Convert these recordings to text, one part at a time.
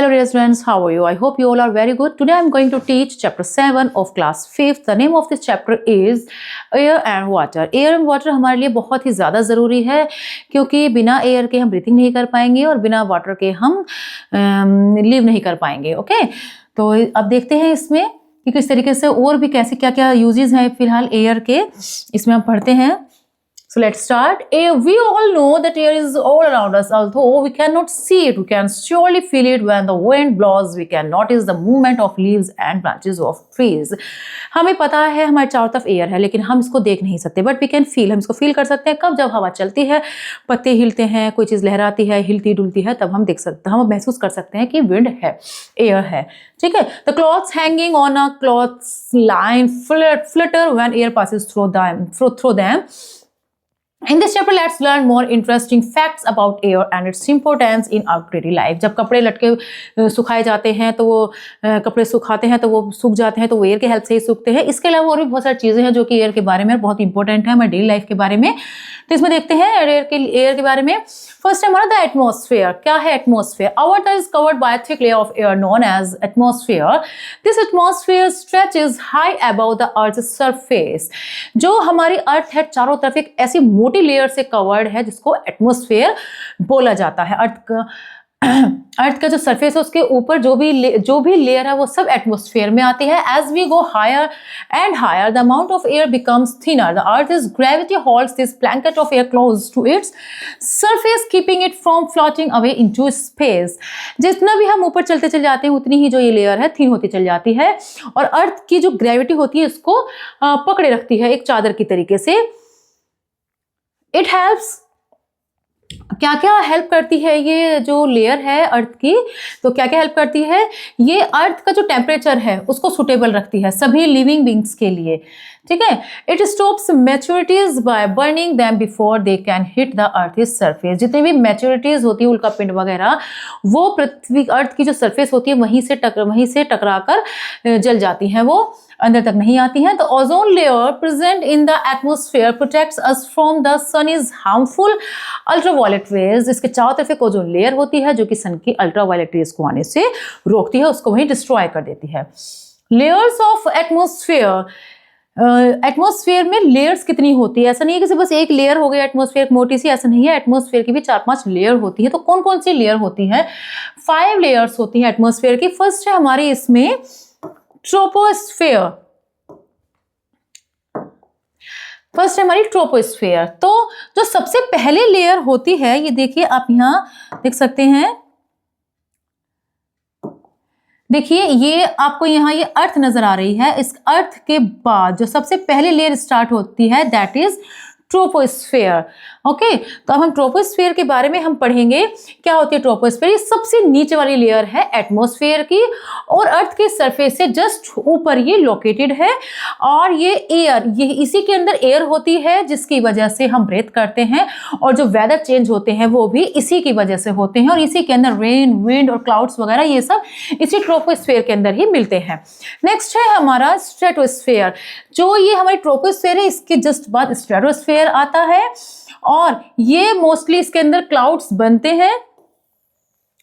Hello dear students, how are you? I hope you all are very good. Today I am going to teach chapter 7 of class 5th. The name of this chapter is air and water. Air and water हमारे लिए बहुत ही ज़्यादा ज़रूरी है क्योंकि बिना air के हम ब्रीथिंग नहीं कर पाएंगे और बिना वाटर के हम लिव नहीं कर पाएंगे. ओके, तो अब देखते हैं इसमें कि किस तरीके से और भी कैसे क्या क्या यूजेस हैं फिलहाल एयर के, इसमें हम पढ़ते हैं. So let's start. We all know that air is all around us. Although we cannot see it, we can surely feel it when the wind blows. We can notice the movement of leaves and branches of trees. हमें पता है हमारे चारों तरफ air है लेकिन हम इसको देख नहीं सकते. But we can feel. हम इसको फील कर सकते हैं कब? जब हवा चलती है, पत्ते हिलते हैं, कोई चीज़ लहराती है, हिलती डुलती है, तब हम देख सकते हैं, हम महसूस कर सकते हैं कि विंड है, एयर है. ठीक है. The cloths hanging on a cloth line flutter when air passes through them. In this chapter, let's learn more interesting facts about air and its importance in our daily life. जब कपड़े लटके सुखाए जाते हैं तो वो कपड़े सुखाते हैं तो वो सूख जाते हैं तो वो एयर के हेल्प से ही सूखते हैं. इसके अलावा और भी बहुत सारी चीज़ें हैं जो कि एयर के बारे में बहुत इंपॉर्टेंट है हमारे डेली लाइफ के बारे में. तो इसमें देखते हैं एयर के बारे में. फर्स्ट है हमारा द एटमॉस्फेयर. क्या है atmosphere? Our earth is covered by thick layer of air known as atmosphere. This atmosphere stretches high above the earth surface. जो हमारी अर्थ है चारों तरफ एक ऐसी मोटी लेयर से कवर्ड है जिसको एटमॉस्फेयर बोला जाता है. अर्थ का जो सरफेस है उसके ऊपर जो भी लेयर है वो सब एटमॉस्फेयर में आती है. As we go higher and higher the amount of air becomes thinner. The earth is gravity holds this blanket of air close to its surface keeping it from floating away into space. जितना भी हम ऊपर चलते चले जाते हैं उतनी ही जो ये लेयर है थिन होती चली जाती है और अर्थ की जो ग्रेविटी होती है इसको पकड़े रखती है एक चादर की तरीके से. It helps. क्या क्या हेल्प करती है ये जो लेयर है अर्थ की? तो क्या क्या हेल्प करती है? ये अर्थ का जो टेम्परेचर है उसको सुटेबल रखती है सभी लिविंग बींग्स के लिए. ठीक है. It stops मैच्योरिटीज by burning them before they can hit the earth is surface. जितनी भी मैच्योरिटीज होती है उल्का पिंड वगैरह वो पृथ्वी अर्थ की जो सरफेस होती है वहीं से टकरा कर जल जाती हैं, वो अंदर तक नहीं आती हैं. तो ozone layer present in the atmosphere protects us from the sun is harmful ultraviolet rays. इसके चारों तरफ एक ओजोन लेयर होती है जो कि सन की अल्ट्रावायलेट रेज को आने से रोकती है, उसको वहीं डिस्ट्रॉय कर देती है. Layers of atmosphere. एटमॉस्फेयर में लेयर्स कितनी होती है? ऐसा नहीं है कि बस एक लेयर हो गई एटमॉस्फेयर मोटी सी, ऐसा नहीं है. एटमॉस्फेयर की भी 4-5 लेयर होती है. तो कौन कौन सी लेयर होती है? 5 लेयर्स होती है एटमॉस्फेयर की. फर्स्ट है हमारी इसमें ट्रोपोस्फेयर. फर्स्ट है हमारी ट्रोपोस्फेयर. तो जो सबसे पहले लेयर होती है ये देखिए, आप यहां देख सकते हैं. देखिए ये आपको यहाँ ये अर्थ नजर आ रही है. इस अर्थ के बाद जो सबसे पहले लेयर स्टार्ट होती है दैट इज ट्रोपोस्फेयर. ओके, तो अब हम ट्रोपोस्फेयर के बारे में हम पढ़ेंगे. क्या होती है ट्रोपोस्फेयर? ये सबसे नीचे वाली लेयर है एटमॉस्फेयर की और अर्थ के सरफेस से जस्ट ऊपर ये लोकेटेड है. और ये इसी के अंदर एयर होती है जिसकी वजह से हम ब्रेथ करते हैं और जो वेदर चेंज होते हैं वो भी इसी की वजह से होते हैं. और इसी के अंदर रेन, विंड और क्लाउड्स वगैरह ये सब इसी ट्रोपोस्फेयर के अंदर ही मिलते हैं. नेक्स्ट है हमारा स्ट्रेटोस्फेयर. जो ये हमारी ट्रोपोस्फेयर है इसके जस्ट बाद स्ट्रेटोस्फेयर आता है और ये मोस्टली इसके अंदर क्लाउड्स बनते हैं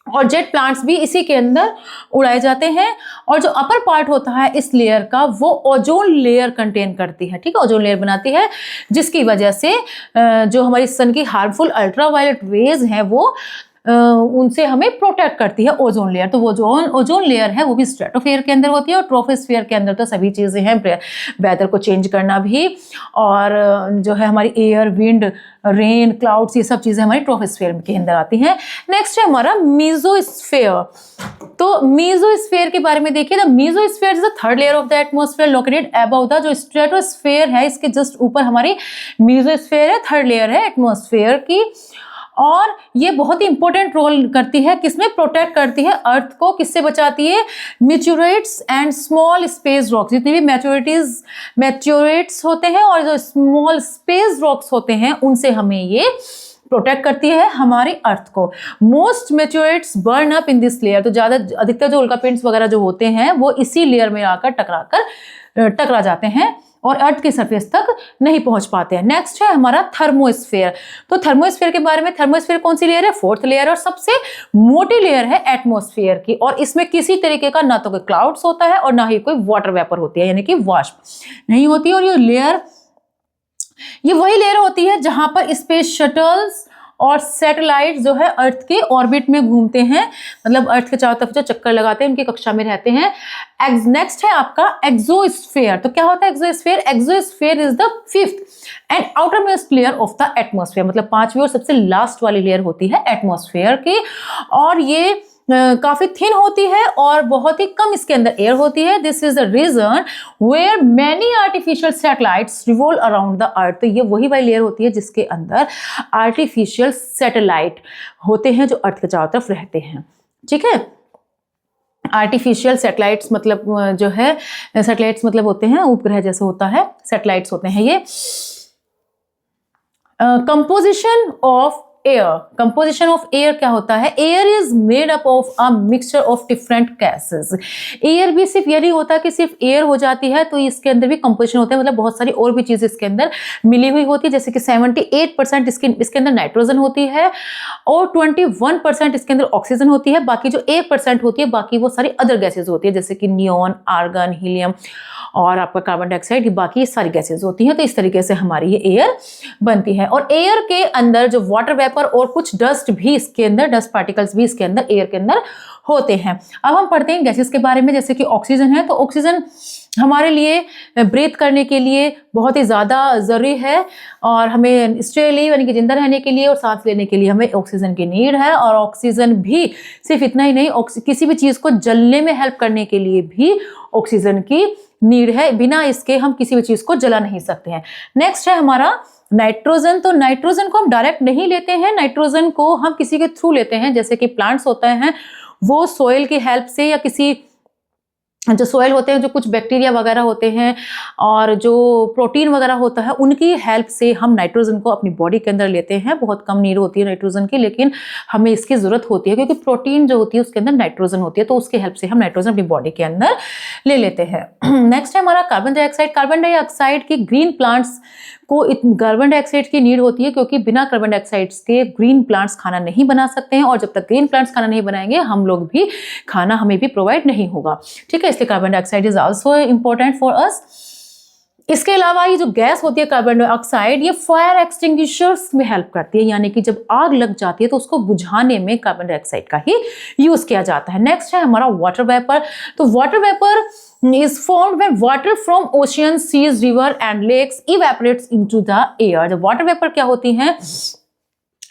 और जेट प्लांट्स भी इसी के अंदर उड़ाए जाते हैं. और जो अपर पार्ट होता है इस लेयर का वो ओजोन लेयर कंटेन करती है. ठीक है, ओजोन लेयर बनाती है जिसकी वजह से जो हमारी सन की हार्मफुल अल्ट्रावायलेट रेज हैं वो उनसे हमें प्रोटेक्ट करती है ओजोन लेयर. तो वो जो ओजोन लेयर है वो भी स्ट्रेटोस्फेयर के अंदर होती है और ट्रोपोस्फेयर के अंदर तो सभी चीज़ें हैं, वेदर को चेंज करना भी और जो है हमारी एयर, विंड, रेन, क्लाउड्स ये सब चीज़ें हमारी ट्रोपोस्फेयर के अंदर आती हैं. नेक्स्ट है हमारा मीजोस्फेयर. तो मीजोस्फेयर के बारे में देखिए. The mesosphere is the third layer of the atmosphere located above the जो स्ट्रेटोस्फेयर है इसके जस्ट ऊपर हमारी मीजोस्फेयर है, थर्ड लेयर है एटमॉस्फेयर की. और ये बहुत ही इंपॉर्टेंट रोल करती है. किसमें? प्रोटेक्ट करती है अर्थ को. किससे बचाती है? मेट्योराइट्स एंड स्मॉल स्पेस रॉक्स. जितने भी मेट्योराइट्स होते हैं और जो स्मॉल स्पेस रॉक्स होते हैं उनसे हमें ये प्रोटेक्ट करती है हमारे अर्थ को. Most meteorites burn up in this layer. तो अधिकतर जो उल्कापिंड्स वगैरह जो होते हैं वो इसी लेयर में आकर टकरा जाते हैं और अर्थ के सरफेस तक नहीं पहुंच पाते हैं। नेक्स्ट है हमारा थर्मोस्फेयर। तो थर्मोस्फेयर के बारे में, थर्मोस्फेयर कौन सी लेयर है? फोर्थ लेयर, और सबसे मोटी लेयर है एटमॉस्फेयर की, और इसमें किसी तरीके का ना तो कोई क्लाउड्स होता है और ना ही कोई वाटर वेपर होती है, यानी कि वाष्प नहीं होती। और ये वही लेयर होती है जहां पर स्पेस शटल्स और सैटेलाइट जो है अर्थ के ऑर्बिट में घूमते हैं, मतलब अर्थ के चारों तरफ जो चक्कर लगाते हैं, उनकी कक्षा में रहते हैं। नेक्स्ट है आपका एक्सोस्फेयर। तो क्या होता है exosphere? Exosphere is the fifth and outermost layer of the atmosphere, मतलब पांचवी और सबसे लास्ट वाली लेयर होती है एटमॉस्फेयर की, और ये काफी थिन होती है और बहुत ही कम इसके अंदर एयर होती है। This is the region where many artificial satellites revolve around the earth. तो ये वही वाली लेयर होती है जिसके अंदर आर्टिफिशियल सैटेलाइट होते हैं जो अर्थ के चारों तरफ रहते हैं। ठीक है, आर्टिफिशियल सैटेलाइट्स मतलब जो है, सैटेलाइट्स मतलब होते हैं उपग्रह जैसे होता है, सैटेलाइट्स होते हैं ये। Composition of air. Composition of air क्या होता है? Air is made up of a mixture of different gases. Air भी सिर्फ ये नहीं होता कि सिर्फ एयर हो जाती है, तो इसके अंदर भी कंपोजिशन होता है, मतलब बहुत सारी और भी चीजें इसके अंदर मिली हुई होती है, जैसे कि 78% इसके अंदर नाइट्रोजन होती है और 21% इसके अंदर ऑक्सीजन होती है। बाकी जो 1% होती है, बाकी वो सारी अदर गैसेज होती है, जैसे कि नियॉन, आर्गन, हीलियम और आपका कार्बन डाइऑक्साइड, बाकी सारी गैसेज होती हैं। तो इस तरीके से हमारी ये एयर बनती है। और एयर के अंदर जो वाटर वेपर और कुछ डस्ट भी इसके अंदर, डस्ट पार्टिकल्स भी इसके अंदर एयर के अंदर होते हैं। अब हम पढ़ते हैं गैसेस के बारे में, जैसे कि ऑक्सीजन है। तो ऑक्सीजन हमारे लिए ब्रीथ करने के लिए बहुत ही ज़्यादा ज़रूरी है, और हमें स्टे लिव यानी कि जिंदा रहने के लिए और सांस लेने के लिए हमें ऑक्सीजन की नीड है। और ऑक्सीजन भी सिर्फ इतना ही नहीं, किसी भी चीज़ को जलने में हेल्प करने के लिए भी ऑक्सीजन की नीड है। बिना इसके हम किसी भी चीज़ को जला नहीं सकते हैं। नेक्स्ट है हमारा नाइट्रोजन। तो नाइट्रोजन को हम डायरेक्ट नहीं लेते हैं, नाइट्रोजन को हम किसी के थ्रू लेते हैं, जैसे कि प्लांट्स होते हैं वो सोइल की हेल्प से, या किसी जो सोयल होते हैं, जो कुछ बैक्टीरिया वगैरह होते हैं और जो प्रोटीन वगैरह होता है, उनकी हेल्प से हम नाइट्रोजन को अपनी बॉडी के अंदर लेते हैं। बहुत कम नीड होती है नाइट्रोजन की, लेकिन हमें इसकी ज़रूरत होती है क्योंकि प्रोटीन जो होती है उसके अंदर नाइट्रोजन होती है, तो उसकी हेल्प से हम नाइट्रोजन अपनी बॉडी के अंदर ले लेते हैं। नेक्स्ट है हमारा कार्बन डाइऑक्साइड। कार्बन डाइऑक्साइड की ग्रीन प्लांट्स को कार्बन डाइऑक्साइड की नीड होती है, क्योंकि बिना कार्बन डाइऑक्साइड के ग्रीन प्लांट्स खाना नहीं बना सकते हैं, और जब तक ग्रीन प्लांट्स खाना नहीं बनाएंगे हम लोग भी खाना हमें भी प्रोवाइड नहीं होगा। ठीक है, इसलिए carbon dioxide is also important for us. इसके अलावा ये जो गैस होती है कार्बन डाइऑक्साइड, ये फायर एक्सटिंग्विशर्स में हेल्प करती है, यानी कि जब आग लग जाती है तो उसको बुझाने में कार्बन डाइऑक्साइड का ही यूज किया जाता है। नेक्स्ट है हमारा वाटर वेपर। तो water vapour is formed when water from oceans, seas, river and lakes evaporates into the air। जब वाटर वेपर क्या होती हैं,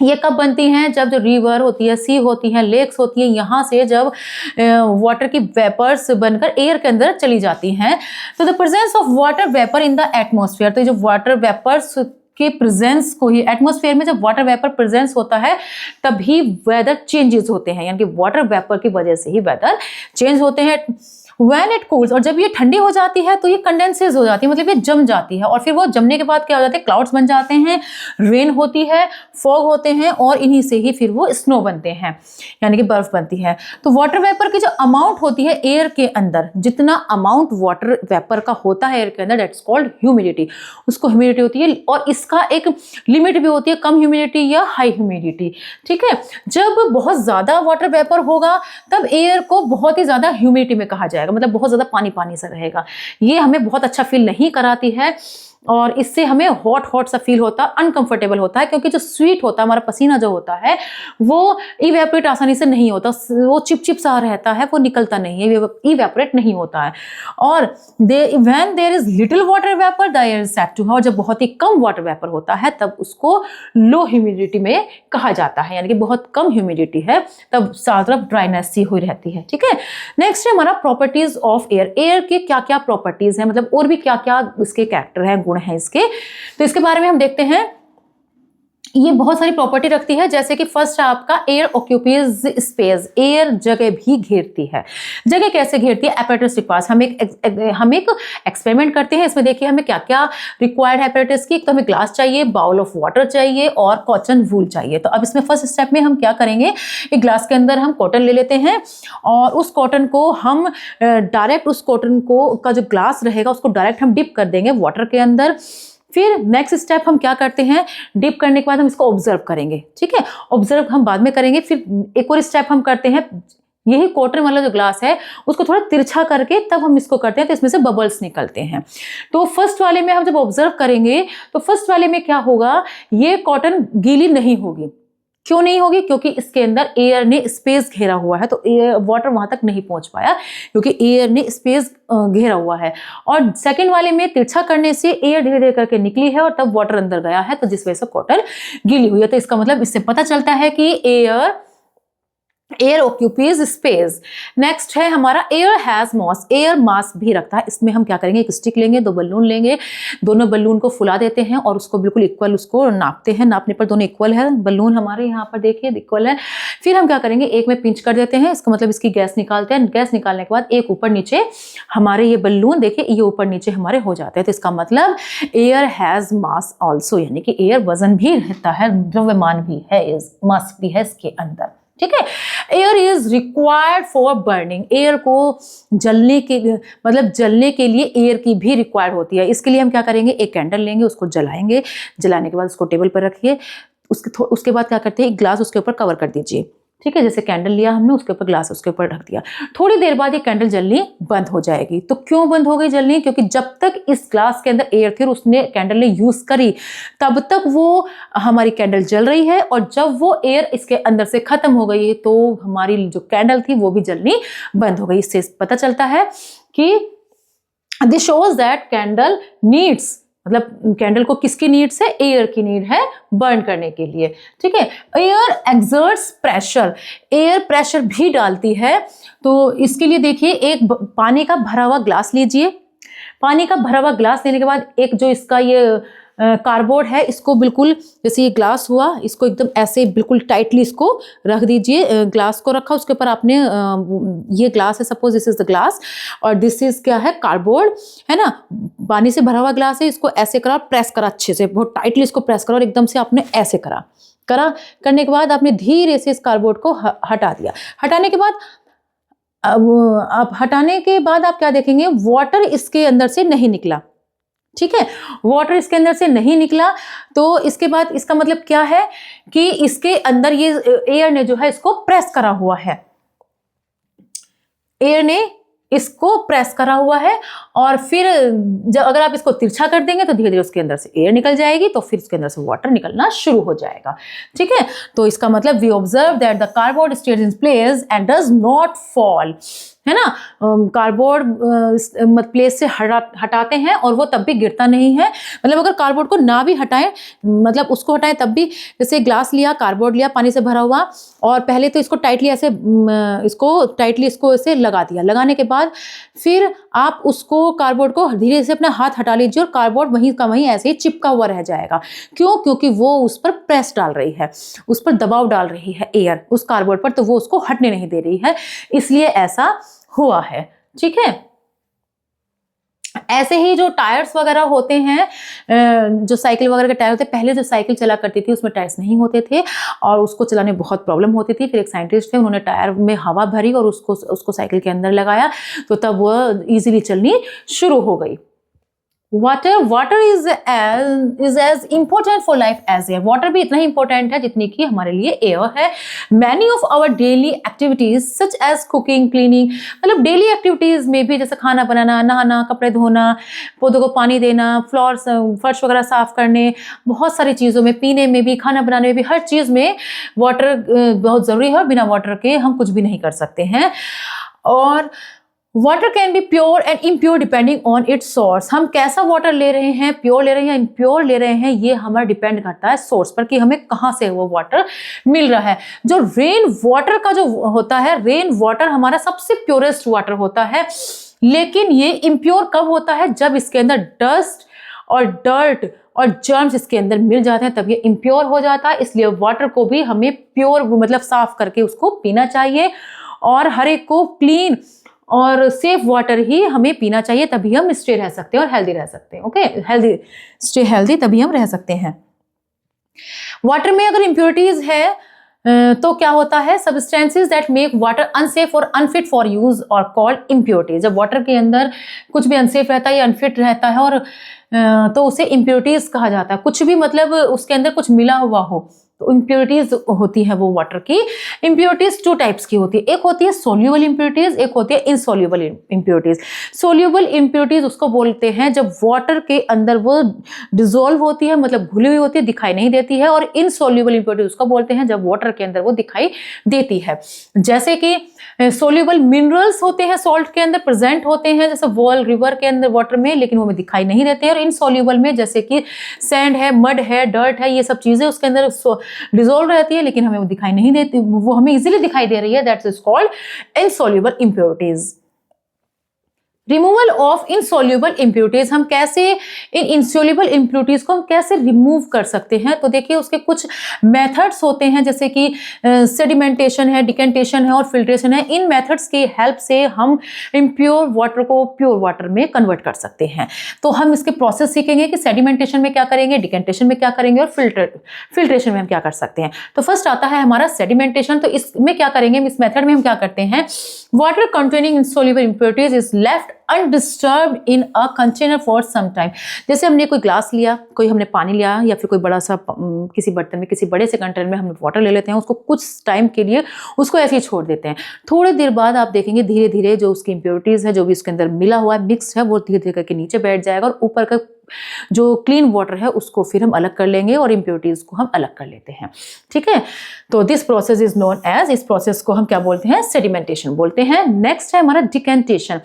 ये कब बनती हैं? जब जो रिवर होती है, सी होती है, लेक्स होती है, यहाँ से जब वाटर की वेपर्स बनकर एयर के अंदर चली जाती हैं। तो the presence of water vapour in the atmosphere. तो जो वाटर वेपर्स के प्रेजेंस को ही, एटमॉस्फेयर में जब वाटर वेपर प्रेजेंस होता है तभी वेदर चेंजेस होते हैं, यानी कि वाटर वेपर की वजह से ही वेदर चेंज होते हैं। When it cools, और जब ये ठंडी हो जाती है तो ये कंडेंसेस हो जाती है, मतलब ये जम जाती है, और फिर वो जमने के बाद क्या हो जाता है, क्लाउड्स बन जाते हैं, रेन होती है, फॉग होते हैं, और इन्हीं से ही फिर वो स्नो बनते हैं, यानी कि बर्फ बनती है। तो वाटर वेपर की जो अमाउंट होती है एयर के अंदर, जितना अमाउंट वाटर वेपर का होता है एयर के अंदर, दैट्स कॉल्ड ह्यूमिडिटी। उसको ह्यूमिडिटी होती है, और इसका एक लिमिट भी होती है, कम ह्यूमिडिटी या हाई ह्यूमिडिटी। ठीक है, जब बहुत ज़्यादा वाटर वेपर होगा तब एयर को बहुत ही ज़्यादा ह्यूमिडिटी में कहा जाएगा, मतलब बहुत ज्यादा पानी पानी सा रहेगा। ये हमें बहुत अच्छा फील नहीं कराती है, और इससे हमें हॉट हॉट सा फील होता है, अनकंफर्टेबल होता है, क्योंकि जो स्वीट होता है, हमारा पसीना जो होता है वो इवेपोरेट आसानी से नहीं होता, वो चिपचिप सा रहता है, वो निकलता नहीं है, इवेपोरेट नहीं होता है। और when there is little water vapour the air is said to, और जब बहुत ही कम वाटर वेपर होता है तब उसको लो ह्यूमिडिटी में कहा जाता है, यानी कि बहुत कम ह्यूमिडिटी है, तब चारों तरफ ड्राइनेस सी हुई रहती है। ठीक है, नेक्स्ट है हमारा प्रॉपर्टीज ऑफ एयर। एयर के क्या क्या प्रॉपर्टीज है, मतलब और भी क्या क्या इसके कैरेक्टर है, गुण है इसके, तो इसके बारे में हम देखते हैं। ये बहुत सारी प्रॉपर्टी रखती है, जैसे कि फर्स्ट आपका एयर ऑक्यूपाइज स्पेस, एयर जगह भी घेरती है। जगह कैसे घेरती है? Apparatus requires. हम एक एक्सपेरिमेंट करते हैं, इसमें देखिए हमें क्या क्या रिक्वायर्ड है एपरेटस की। तो हमें ग्लास चाहिए, बाउल ऑफ वाटर चाहिए और कॉटन वूल चाहिए। तो अब इसमें फर्स्ट स्टेप में हम क्या करेंगे, एक ग्लास के अंदर हम कॉटन ले लेते हैं और उस कॉटन को हम डायरेक्ट उस कॉटन को का जो ग्लास रहेगा उसको डायरेक्ट हम डिप कर देंगे वाटर के अंदर। फिर नेक्स्ट स्टेप हम क्या करते हैं, डिप करने के बाद हम इसको ऑब्जर्व करेंगे, ठीक है, ऑब्जर्व हम बाद में करेंगे। फिर एक और स्टेप हम करते हैं, यही कॉटन वाला जो ग्लास है उसको थोड़ा तिरछा करके तब हम इसको करते हैं, तो इसमें से बबल्स निकलते हैं। तो फर्स्ट वाले में हम जब ऑब्जर्व करेंगे तो फर्स्ट वाले में क्या होगा, ये कॉटन गीली नहीं होगी। क्यों नहीं होगी? क्योंकि इसके अंदर एयर ने स्पेस घेरा हुआ है, तो एयर वाटर वहां तक नहीं पहुंच पाया क्योंकि एयर ने स्पेस घेरा हुआ है। और सेकंड वाले में तिरछा करने से एयर धीरे धीरे करके निकली है और तब वाटर अंदर गया है, तो जिस वजह से कॉटन गीली हुई है। तो इसका मतलब इससे पता चलता है कि एयर ऑक्यूपाइज स्पेस। नेक्स्ट है हमारा air has mass, air mass भी रखता है। इसमें हम क्या करेंगे, एक स्टिक लेंगे, 2 बलून लेंगे, दोनों बलून को फुला देते हैं और उसको बिल्कुल इक्वल उसको नापते हैं। नापने पर दोनों इक्वल है, बलून हमारे यहाँ पर देखिए इक्वल है। फिर हम क्या करेंगे, एक में पिंच कर देते हैं, इसका मतलब इसकी गैस निकालते हैं। गैस निकालने के बाद एक ऊपर नीचे हमारे ये बलून देखिए ये ऊपर नीचे हमारे हो जाते हैं। तो इसका मतलब एयर हैज मास ऑल्सो, यानी कि एयर वजन भी रहता है, द्रव्यमान भी है, मास भी है इसके अंदर, ठीक है। Air is required for burning, air को जलने के लिए एयर की भी रिक्वायर्ड होती है। इसके लिए हम क्या करेंगे, एक कैंडल लेंगे, उसको जलाएंगे, जलाने के बाद उसको टेबल पर रखिए। उसके बाद क्या करते हैं, एक ग्लास उसके ऊपर कवर कर दीजिए, ठीक है। जैसे कैंडल लिया हमने, उसके ऊपर ग्लास उसके ऊपर रख दिया। थोड़ी देर बाद ये कैंडल जलनी बंद हो जाएगी। तो क्यों बंद हो गई जलनी? क्योंकि जब तक इस ग्लास के अंदर एयर थी और उसने कैंडल ने यूज करी तब तक वो हमारी कैंडल जल रही है, और जब वो एयर इसके अंदर से खत्म हो गई तो हमारी जो कैंडल थी वो भी जलनी बंद हो गई। इससे पता चलता है कि this shows that candle needs, मतलब कैंडल को किसकी नीड्स है, एयर की नीड है बर्न करने के लिए, ठीक है। Air exerts pressure, air pressure भी डालती है। तो इसके लिए देखिए एक पानी का भरा हुआ ग्लास लीजिए। पानी का भरा हुआ ग्लास लेने के बाद एक जो इसका ये कार्डबोर्ड है, इसको बिल्कुल जैसे ये ग्लास हुआ, इसको एकदम ऐसे बिल्कुल टाइटली इसको रख दीजिए। ग्लास को रखा, उसके ऊपर आपने ये ग्लास है, suppose this is the glass और दिस इज क्या है, कार्डबोर्ड है ना। पानी से भरा हुआ ग्लास है, इसको ऐसे करा, प्रेस करा अच्छे से, बहुत टाइटली इसको प्रेस करा और एकदम से आपने ऐसे करा करने के बाद आपने धीरे से इस कार्डबोर्ड को हटा दिया। हटाने के बाद आप क्या देखेंगे, वाटर इसके अंदर से नहीं निकला, ठीक है। वाटर इसके अंदर से नहीं निकला, तो इसके बाद इसका मतलब क्या है कि इसके अंदर ये एयर ने जो है इसको प्रेस करा हुआ है, एयर ने इसको प्रेस करा हुआ है। और फिर जब अगर आप इसको तिरछा कर देंगे तो धीरे धीरे उसके अंदर से एयर निकल जाएगी, तो फिर इसके अंदर से वाटर निकलना शुरू हो जाएगा, ठीक है। तो इसका मतलब we observe that the cardboard stage in place and does not fall, है ना। कार्डबोर्ड प्लेस से हटाते हैं और वो तब भी गिरता नहीं है। मतलब अगर कार्डबोर्ड को ना भी हटाएं, मतलब उसको हटाएं तब भी, जैसे ग्लास लिया, कार्डबोर्ड लिया पानी से भरा हुआ, और पहले तो इसको टाइटली इसको ऐसे लगा दिया। लगाने के बाद फिर आप उसको कार्डबोर्ड को धीरे से अपना हाथ हटा लीजिए और कार्डबोर्ड वहीं का वहीं ऐसे ही चिपका हुआ रह जाएगा। क्यों? क्योंकि वो उस पर प्रेस डाल रही है, उस पर दबाव डाल रही है एयर उस कार्डबोर्ड पर, तो वो उसको हटने नहीं दे रही है, इसलिए ऐसा हुआ है, ठीक है। ऐसे ही जो टायर्स वगैरह होते हैं, जो साइकिल वगैरह के टायर होते हैं, पहले जो साइकिल चला करती थी उसमें टायर्स नहीं होते थे और उसको चलाने में बहुत प्रॉब्लम होती थी। फिर एक साइंटिस्ट थे, उन्होंने टायर में हवा भरी और उसको साइकिल के अंदर लगाया, तो तब वो इजीली चलनी शुरू हो गई। Water is as important for life as air, water भी इतना ही इंपॉर्टेंट है जितनी कि हमारे लिए एयर है। Many of our daily activities such as cooking, cleaning, मतलब डेली एक्टिविटीज में भी, जैसे खाना बनाना, नहाना, कपड़े धोना, पौधों को पानी देना, फर्श वगैरह साफ करने, बहुत सारी चीज़ों में, पीने में भी, खाना बनाने में भी, हर चीज़ में वाटर बहुत ज़रूरी है। बिना वाटर के हम कुछ भी नहीं कर सकते हैं। और water can be pure and impure depending on it's source, हम कैसा वाटर ले रहे हैं, प्योर ले रहे हैं या इम्प्योर ले रहे हैं, ये हमारा डिपेंड करता है सोर्स पर कि हमें कहाँ से वो वाटर मिल रहा है। जो रेन वाटर का जो होता है, रेन वाटर हमारा सबसे प्योरेस्ट वाटर होता है, लेकिन ये इम्प्योर कब होता है, जब इसके अंदर डस्ट और डर्ट और जर्म्स इसके अंदर मिल जाते हैं तब ये इम्प्योर हो जाता है। इसलिए वाटर को भी हमें प्योर मतलब साफ करके उसको पीना चाहिए और हर एक को क्लीन और सेफ वाटर ही हमें पीना चाहिए, तभी हम स्टे रह सकते हैं और हेल्दी रह सकते हैं। ओके, हेल्दी स्टे हेल्दी तभी हम रह सकते हैं। वाटर में अगर इम्प्योरिटीज है तो क्या होता है, substances that make water unsafe और अनफिट फॉर यूज और कॉल्ड इम्प्योरिटीज। जब वाटर के अंदर कुछ भी अनसेफ रहता है या अनफिट रहता है और तो उसे इम्प्योरिटीज कहा जाता है। कुछ भी मतलब उसके अंदर कुछ मिला हुआ हो तो इम्प्योरिटीज होती है वो वाटर की। इम्प्योरिटीज 2 टाइप्स की होती है, एक होती है सोल्यूबल इम्प्योरिटीज, एक होती है इनसोल्यूबल इम्प्योरिटीज। सोल्यूबल इम्प्योरिटीज उसको बोलते हैं जब वाटर के अंदर वो डिसॉल्व होती है, मतलब घुली हुई होती है, दिखाई नहीं देती है। और इनसोल्यूबल इम्प्योरिटीज उसको बोलते हैं जब वाटर के अंदर वो दिखाई देती है। जैसे कि सोल्यूबल मिनरल्स होते हैं सॉल्ट के अंदर प्रेजेंट होते हैं, जैसे वॉल रिवर के अंदर वाटर में, लेकिन वो हमें दिखाई नहीं देते हैं। और इनसोल्यूबल में जैसे कि सैंड है, मड है, डर्ट है, ये सब चीजें उसके अंदर डिसॉल्व रहती है लेकिन हमें वो दिखाई नहीं देती, वो हमें इजीली दिखाई दे रही है, that's is called insoluble impurities. Removal of insoluble impurities, हम कैसे इन इनसोल्यूबल इम्प्योरिटीज को हम कैसे रिमूव कर सकते हैं, तो देखिए उसके कुछ मेथड्स होते हैं, जैसे कि सेडिमेंटेशन है, डिकेंटेशन है और फिल्ट्रेशन है। इन मेथड्स की हेल्प से हम इम्प्योर वाटर को प्योर वाटर में कन्वर्ट कर सकते हैं। तो हम इसके प्रोसेस सीखेंगे कि सेडिमेंटेशन में क्या करेंगे, डिकेंटेशन में क्या करेंगे और फिल्ट्रेशन में हम क्या कर सकते हैं। तो फर्स्ट आता है हमारा सेडिमेंटेशन। तो इसमें क्या करेंगे, इस मेथड में हम क्या करते हैं, water containing insoluble impurities is left undisturbed in a container for some time। जैसे हमने कोई ग्लास लिया, कोई हमने पानी लिया या फिर कोई बड़ा सा किसी बर्तन में, किसी बड़े से कंटेनर में हमने वाटर ले लेते हैं, उसको कुछ टाइम के लिए उसको ऐसे ही छोड़ देते हैं। थोड़ी देर बाद आप देखेंगे धीरे धीरे जो उसकी इम्प्योरिटीज है, जो भी उसके अंदर मिला हुआ है, मिक्स है, वो धीरे धीरे करके नीचे बैठ जाएगा और ऊपर का जो क्लीन वाटर है उसको फिर हम अलग कर लेंगे और इम्प्योरिटीज को हम अलग कर लेते हैं। ठीक है, तो this process is known as, इस प्रोसेस को हम क्या बोलते हैं, सेडिमेंटेशन बोलते हैं। नेक्स्ट है हमारा डिकेंटेशन।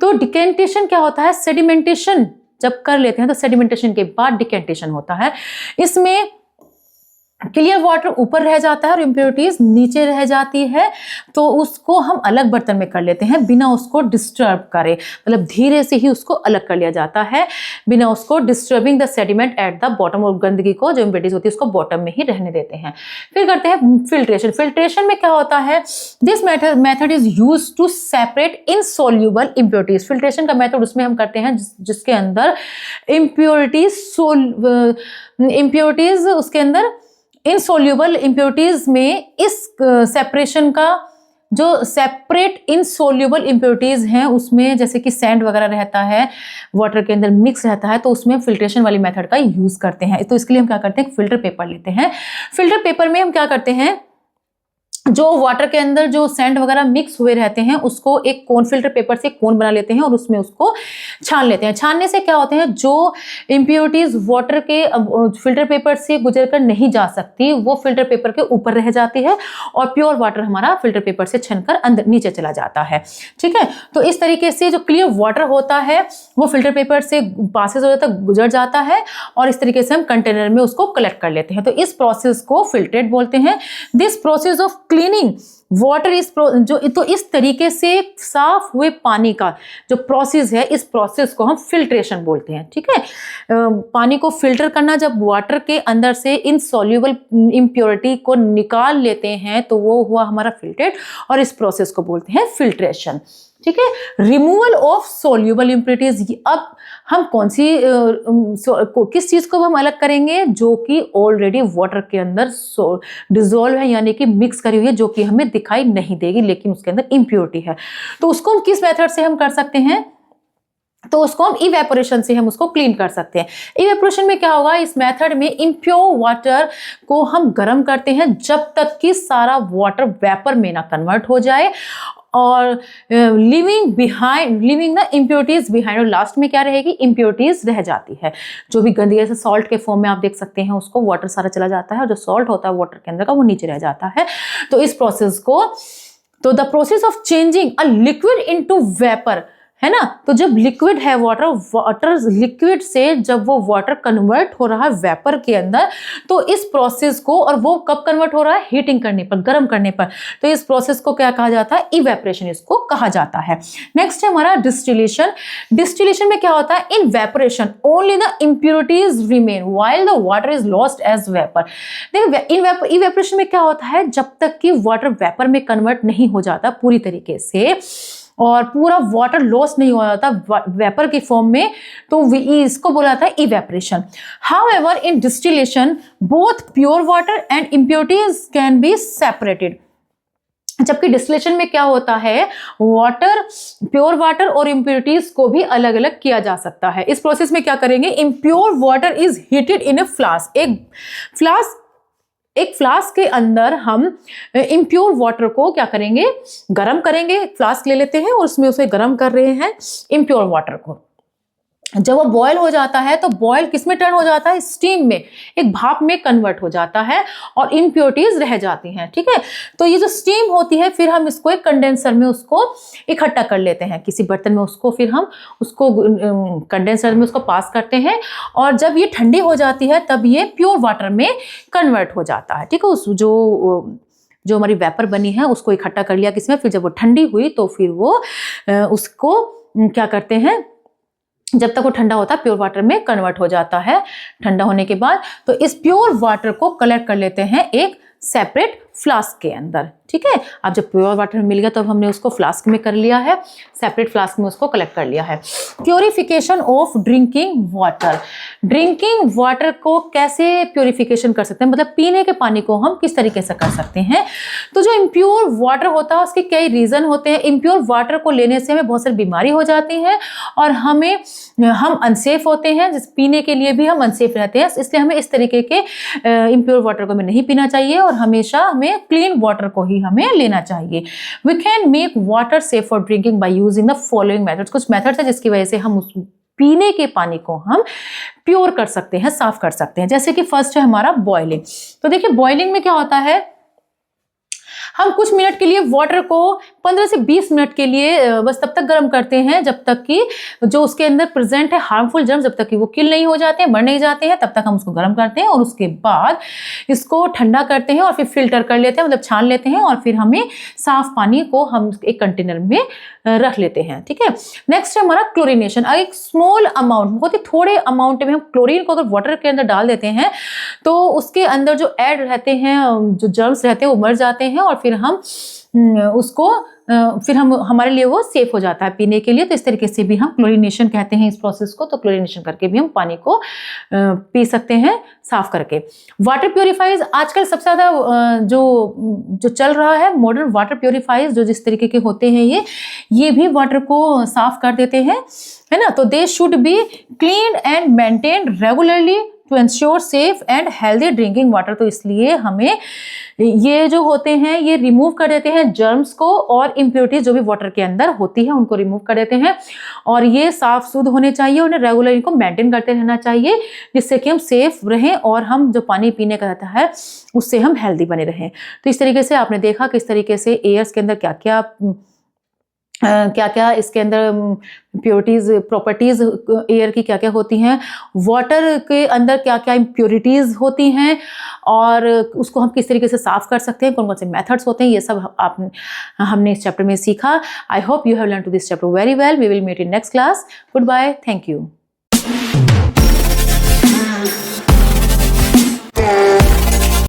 तो डिकेंटेशन क्या होता है, सेडिमेंटेशन जब कर लेते हैं तो सेडिमेंटेशन के बाद डिकेंटेशन होता है। इसमें क्लियर वाटर ऊपर रह जाता है और इम्प्योरिटीज नीचे रह जाती है, तो उसको हम अलग बर्तन में कर लेते हैं बिना उसको डिस्टर्ब करे, मतलब धीरे से ही उसको अलग कर लिया जाता है बिना उसको disturbing the sediment at the bottom. और गंदगी को जो इम्प्योरिटीज होती है उसको बॉटम में ही रहने देते हैं। फिर करते हैं फिल्ट्रेशन। फिल्ट्रेशन में क्या होता है, this method is use to separate insoluble impurities. Filtration का मेथड उसमें हम करते हैं जिसके अंदर इम्प्योरिटीज उसके अंदर इनसोल्यूबल इम्प्योरिटीज में इस सेपरेशन का जो सेपरेट इनसोल्यूबल इम्प्योरिटीज हैं उसमें जैसे कि सैंड वगैरह रहता है, वाटर के अंदर मिक्स रहता है, तो उसमें फिल्ट्रेशन वाली मेथड का यूज करते हैं। तो इसके लिए हम क्या करते हैं, फिल्टर पेपर लेते हैं। फिल्टर पेपर में हम क्या करते हैं, जो वाटर के अंदर जो सैंड वगैरह मिक्स हुए रहते हैं उसको एक कोन, फिल्टर पेपर से कोन बना लेते हैं और उसमें उसको छान लेते हैं। छानने से क्या होते हैं, जो इम्प्योरिटीज वाटर के फिल्टर पेपर से गुजरकर नहीं जा सकती वो फिल्टर पेपर के ऊपर रह जाती है और प्योर वाटर हमारा फिल्टर पेपर से छनकर अंदर नीचे चला जाता है। ठीक है, तो इस तरीके से जो क्लियर वाटर होता है वो फिल्टर पेपर से पासेज हो जाता है, गुजर जाता है और इस तरीके से हम कंटेनर में उसको कलेक्ट कर लेते हैं। तो इस प्रोसेस को फिल्ट्रेट बोलते हैं। This process of cleaning water is जो, तो इस तरीके से साफ हुए पानी का जो प्रोसेस है, इस प्रोसेस को हम फिल्ट्रेशन बोलते हैं। ठीक है, पानी को फिल्टर करना, जब वाटर के अंदर से इनसोल्यूबल इम्प्योरिटी को निकाल लेते हैं तो वो हुआ हमारा फिल्ट्रेट और इस प्रोसेस को बोलते हैं फिल्ट्रेशन। ठीक है, रिमूवल ऑफ सोल्यूबल इम्प्योरिटीज। अब हम कौन सी किस चीज को हम अलग करेंगे, जो कि ऑलरेडी वाटर के अंदर डिसॉल्व है, यानी कि मिक्स करी हुई है, जो कि हमें दिखाई नहीं देगी लेकिन उसके अंदर इम्प्योरिटी है। तो उसको हम किस मेथड से हम कर सकते हैं, तो उसको हम इवेपोरेशन से हम उसको क्लीन कर सकते हैं। इवेपोरेशन में क्या होगा, इस मेथड में इम्प्योर वाटर को हम गर्म करते हैं जब तक कि सारा वाटर वेपर में ना कन्वर्ट हो जाए और लिविंग द इम्प्योरिटीज बिहाइंड। और लास्ट में क्या रहेगी, इम्प्योरिटीज रह जाती है, जो भी गंदगी, जैसे सॉल्ट के फॉर्म में आप देख सकते हैं उसको वाटर सारा चला जाता है और जो सॉल्ट होता है वाटर के अंदर का वो नीचे रह जाता है। तो इस प्रोसेस को, तो the process of changing a liquid into vapour है ना। तो जब लिक्विड है वाटर लिक्विड से जब वो वाटर कन्वर्ट हो रहा है वेपर के अंदर, तो इस प्रोसेस को, और वो कब कन्वर्ट हो रहा है, हीटिंग करने पर, गर्म करने पर, तो इस प्रोसेस को क्या कहा जाता है, इवेपोरेशन इसको कहा जाता है। नेक्स्ट है हमारा डिस्टिलेशन। डिस्टिलेशन में क्या होता है, in evaporation only the impurities remain while the water is lost as vapour. देखो इवेपोरेशन में क्या होता है, जब तक कि वाटर वेपर में कन्वर्ट नहीं हो जाता पूरी तरीके से और पूरा वाटर लॉस नहीं हो जाता वेपर की फॉर्म में, तो इसको बोला जाता है evaporation. However in distillation both pure water and impurities can be separated. जबकि डिस्टिलेशन में क्या होता है, प्योर वाटर और इम्प्योरिटीज को भी अलग अलग किया जा सकता है। इस प्रोसेस में क्या करेंगे, impure water is heated in A flask. एक फ्लास्क के अंदर हम इम्प्योर वाटर को क्या करेंगे, गर्म करेंगे। एक फ्लास्क ले लेते हैं और उसमें उसे गर्म कर रहे हैं इम्प्योर वाटर को। जब वो बॉयल हो जाता है तो बॉयल किस में टर्न हो जाता है, स्टीम में, एक भाप में कन्वर्ट हो जाता है और इम्प्योरिटीज रह जाती हैं। ठीक है, तो ये जो स्टीम होती है फिर हम इसको एक कंडेंसर में उसको इकट्ठा कर लेते हैं किसी बर्तन में, उसको फिर हम उसको कंडेंसर में उसको पास करते हैं और जब ये ठंडी हो जाती है तब ये प्योर वाटर में कन्वर्ट हो जाता है। ठीक है, उस जो हमारी वेपर बनी है उसको इकट्ठा कर लिया किसमें, फिर जब वो ठंडी हुई तो फिर वो उसको क्या करते हैं, जब तक वो ठंडा होता है प्योर वाटर में कन्वर्ट हो जाता है। ठंडा होने के बाद तो इस प्योर वाटर को कलेक्ट कर लेते हैं एक सेपरेट फ्लास्क के अंदर। ठीक है, अब जब प्योर वाटर मिल गया तो हमने उसको फ्लास्क में कर लिया है, सेपरेट फ्लास्क में उसको कलेक्ट कर लिया है। Purification of drinking water. Drinking water को कैसे प्योरिफिकेशन कर सकते हैं, मतलब पीने के पानी को हम किस तरीके से कर सकते हैं। तो जो इम्प्योर वाटर होता है उसके कई रीजन होते हैं। इम्प्योर वाटर को लेने से हमें बहुत सारी बीमारी हो जाती है और हम अनसेफ होते हैं, जिस पीने के लिए भी हम अनसेफ रहते हैं। इसलिए हमें इस तरीके के इम्प्योर वाटर को हमें नहीं पीना चाहिए और हमेशा हमें क्लीन वाटर को ही हमें लेना चाहिए। We can make water safe for drinking by using the following methods. कुछ मेथड्स है जिसकी वजह से हम उस पीने के पानी को हम प्योर कर सकते हैं, साफ कर सकते हैं। जैसे कि फर्स्ट है हमारा बॉइलिंग। तो देखिए बॉइलिंग में क्या होता है, हम कुछ मिनट के लिए वाटर को 15 से 20 मिनट के लिए बस तब तक गर्म करते हैं जब तक कि जो उसके अंदर प्रेजेंट है हार्मफुल जर्म्स जब तक कि वो किल नहीं हो जाते हैं, मर नहीं जाते हैं, तब तक हम उसको गर्म करते हैं और उसके बाद इसको ठंडा करते हैं और फिर फिल्टर कर लेते हैं, मतलब छान लेते हैं और फिर हमें साफ पानी को हम एक कंटेनर में रख लेते हैं। ठीक है, नेक्स्ट है हमारा क्लोरीनेशन। एक स्मॉल अमाउंट, बहुत ही थोड़े अमाउंट में हम क्लोरीन को अगर वाटर के अंदर डाल देते हैं तो उसके अंदर जो एड रहते हैं, जो जर्म्स रहते हैं वो मर जाते हैं और फिर हम उसको फिर हमारे लिए वो सेफ हो जाता है पीने के लिए। तो इस तरीके से भी हम क्लोरीनेशन कहते हैं इस प्रोसेस को। तो क्लोरीनेशन करके भी हम पानी को पी सकते हैं साफ करके। वाटर प्योरीफाइज आजकल सबसे ज़्यादा जो चल रहा है, मॉडर्न वाटर प्योरीफाइज जो जिस तरीके के होते हैं ये भी वाटर को साफ कर देते हैं, है ना। तो they should be clean and maintain regularly to ensure safe and healthy drinking water. तो इसलिए हमें ये जो होते हैं ये रिमूव कर देते हैं जर्म्स को और इम्प्योरिटीज जो भी वाटर के अंदर होती है उनको रिमूव कर देते हैं और ये साफ शुद्ध होने चाहिए, उन्हें रेगुलर इनको मेंटेन करते रहना चाहिए जिससे कि हम सेफ रहें और हम जो पानी पीने का रहता है उससे हम हेल्दी बने रहें। तो इस तरीके से आपने देखा किस तरीके से एयर्स के अंदर क्या क्या इसके अंदर प्योरिटीज प्रॉपर्टीज एयर की क्या क्या होती हैं, वाटर के अंदर क्या क्या इम्प्योरिटीज होती हैं और उसको हम किस तरीके से साफ कर सकते हैं, कौन कौन से मेथड्स होते हैं, ये सब हमने इस चैप्टर में सीखा। I hope you have learn to this chapter very well. We will meet in next class. Goodbye, thank you.